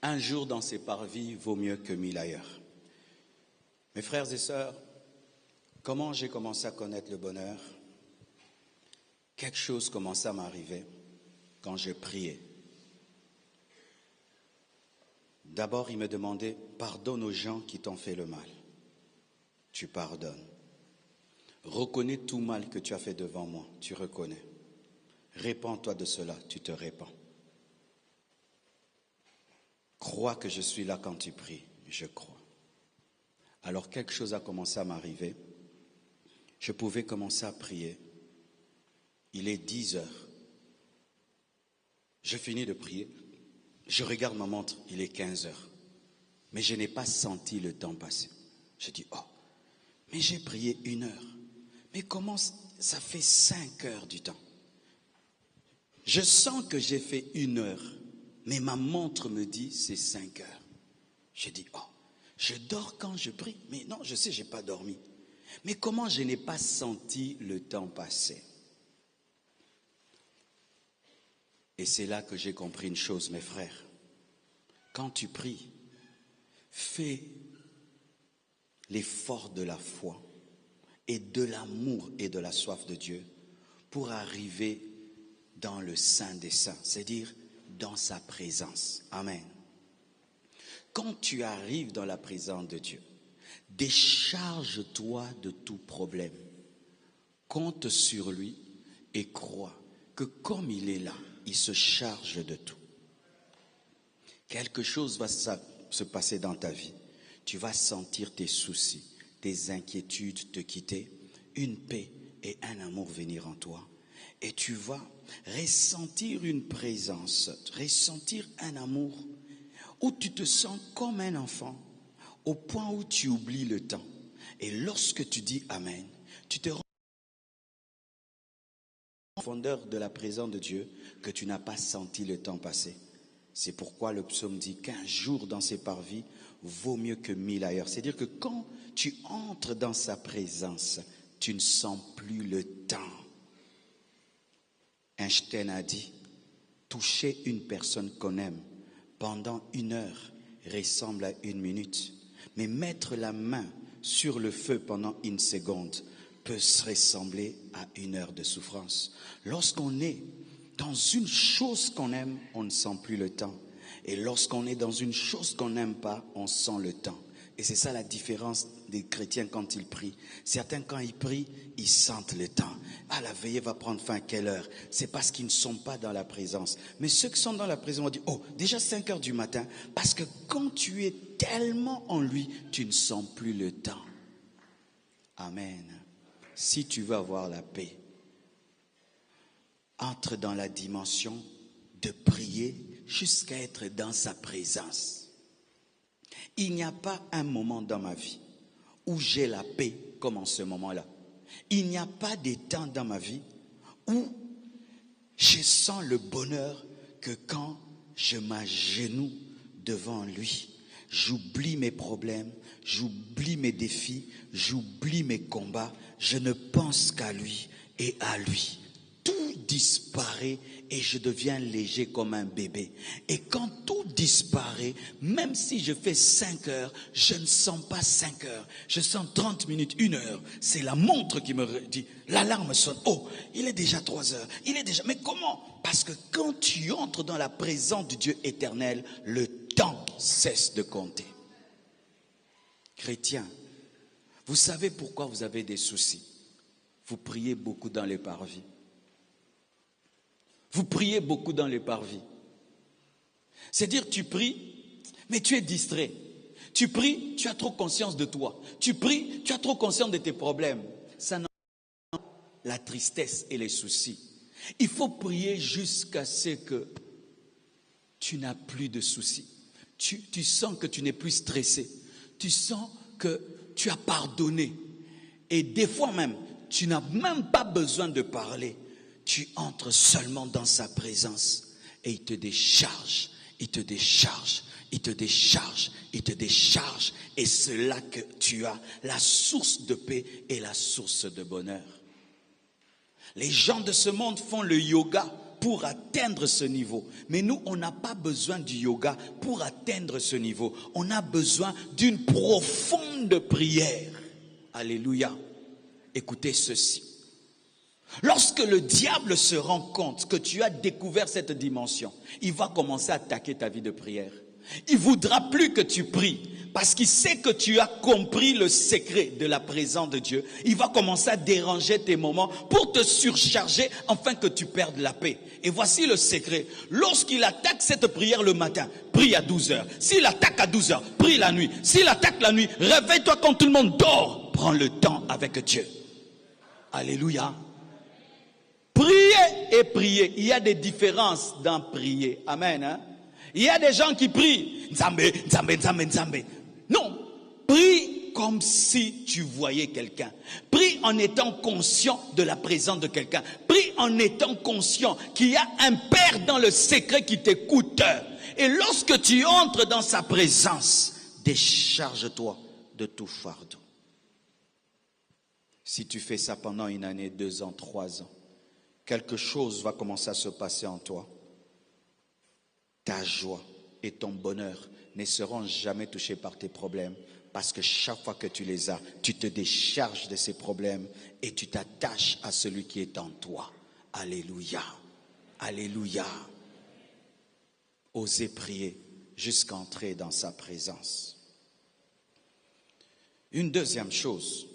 Un jour dans ses parvis vaut mieux que 1000 ailleurs. Mes frères et sœurs, comment j'ai commencé à connaître le bonheur? Quelque chose commençait à m'arriver quand je priais. D'abord, il me demandait, pardonne aux gens qui t'ont fait le mal. Tu pardonnes. Reconnais tout mal que tu as fait devant moi, tu reconnais. Répands-toi de cela, tu te répands. Crois que je suis là quand tu pries, je crois. Alors quelque chose a commencé à m'arriver. Je pouvais commencer à prier. Il est 10 heures. Je finis de prier. Je regarde ma montre, il est 15 heures. Mais je n'ai pas senti le temps passer. Je dis, oh, mais j'ai prié 1 heure. Mais comment ça fait 5 heures du temps? Je sens que j'ai fait 1 heure, mais ma montre me dit c'est 5 heures. Je dis, oh, je dors quand je prie. Mais non, je sais, je n'ai pas dormi. Mais comment je n'ai pas senti le temps passer? Et c'est là que j'ai compris une chose, mes frères. Quand tu pries, fais l'effort de la foi et de l'amour et de la soif de Dieu pour arriver dans le Saint des Saints, c'est-à-dire dans sa présence. Amen. Quand tu arrives dans la présence de Dieu, décharge-toi de tout problème. Compte sur lui et crois que comme il est là, il se charge de tout. Quelque chose va se passer dans ta vie. Tu vas sentir tes soucis, tes inquiétudes te quitter, une paix et un amour venir en toi. Et tu vas ressentir une présence, ressentir un amour où tu te sens comme un enfant, au point où tu oublies le temps. Et lorsque tu dis Amen, tu te rends en profondeur de la présence de Dieu que tu n'as pas senti le temps passer. C'est pourquoi le psaume dit qu'un jour dans ses parvis vaut mieux que 1000 ailleurs. C'est-à-dire que quand tu entres dans sa présence, tu ne sens plus le temps. Einstein a dit, toucher une personne qu'on aime pendant 1 heure ressemble à 1 minute. Mais mettre la main sur le feu pendant 1 seconde peut se ressembler à 1 heure de souffrance. Lorsqu'on est dans une chose qu'on aime, on ne sent plus le temps. Et lorsqu'on est dans une chose qu'on n'aime pas, on sent le temps. Et c'est ça la différence des chrétiens quand ils prient. Certains, quand ils prient, ils sentent le temps. Ah, la veillée va prendre fin à quelle heure? C'est parce qu'ils ne sont pas dans la présence. Mais ceux qui sont dans la présence vont dire, oh, déjà 5 heures du matin. Parce que quand tu es tellement en lui, tu ne sens plus le temps. Amen. Si tu veux avoir la paix, entre dans la dimension de prier jusqu'à être dans sa présence. Il n'y a pas un moment dans ma vie où j'ai la paix comme en ce moment-là. Il n'y a pas des temps dans ma vie où je sens le bonheur que quand je m'agenouille devant lui. J'oublie mes problèmes, j'oublie mes défis, j'oublie mes combats. Je ne pense qu'à lui et à lui. Tout disparaît et je deviens léger comme un bébé. Et quand tout disparaît, même si je fais 5 heures, je ne sens pas 5 heures. Je sens 30 minutes, 1 heure. C'est la montre qui me dit, l'alarme sonne. Oh, il est déjà 3 heures. Il est déjà. Mais comment? Parce que quand tu entres dans la présence du Dieu éternel, le temps cesse de compter. Chrétiens, vous savez pourquoi vous avez des soucis? Vous priez beaucoup dans les parvis. Vous priez beaucoup dans les parvis. C'est-à-dire tu pries, mais tu es distrait. Tu pries, tu as trop conscience de toi. Tu pries, tu as trop conscience de tes problèmes. Ça n'enlève pas la tristesse et les soucis. Il faut prier jusqu'à ce que tu n'as plus de soucis. Tu sens que tu n'es plus stressé. Tu sens que tu as pardonné. Et des fois même, tu n'as même pas besoin de parler. Tu entres seulement dans sa présence et il te décharge, il te décharge, il te décharge, il te décharge. Et c'est là que tu as la source de paix et la source de bonheur. Les gens de ce monde font le yoga pour atteindre ce niveau. Mais nous, on n'a pas besoin du yoga pour atteindre ce niveau. On a besoin d'une profonde prière. Alléluia. Écoutez ceci. Lorsque le diable se rend compte que tu as découvert cette dimension, il va commencer à attaquer ta vie de prière. Il ne voudra plus que tu pries parce qu'il sait que tu as compris le secret de la présence de Dieu. Il va commencer à déranger tes moments pour te surcharger afin que tu perdes la paix. Et voici le secret. Lorsqu'il attaque cette prière le matin, prie à 12 heures. S'il attaque à 12 heures, prie la nuit. S'il attaque la nuit, réveille-toi quand tout le monde dort. Prends le temps avec Dieu. Alléluia. Prier et prier. Il y a des différences dans prier. Amen. Hein? Il y a des gens qui prient. Nzambe, Nzambe, Nzambe, Nzambe. Non. Prie comme si tu voyais quelqu'un. Prie en étant conscient de la présence de quelqu'un. Prie en étant conscient qu'il y a un Père dans le secret qui t'écoute. Et lorsque tu entres dans sa présence, décharge-toi de tout fardeau. Si tu fais ça pendant une année, 2 ans, 3 ans, quelque chose va commencer à se passer en toi. Ta joie et ton bonheur ne seront jamais touchés par tes problèmes parce que chaque fois que tu les as, tu te décharges de ces problèmes et tu t'attaches à celui qui est en toi. Alléluia. Alléluia. Osez prier jusqu'à entrer dans sa présence. Une deuxième chose,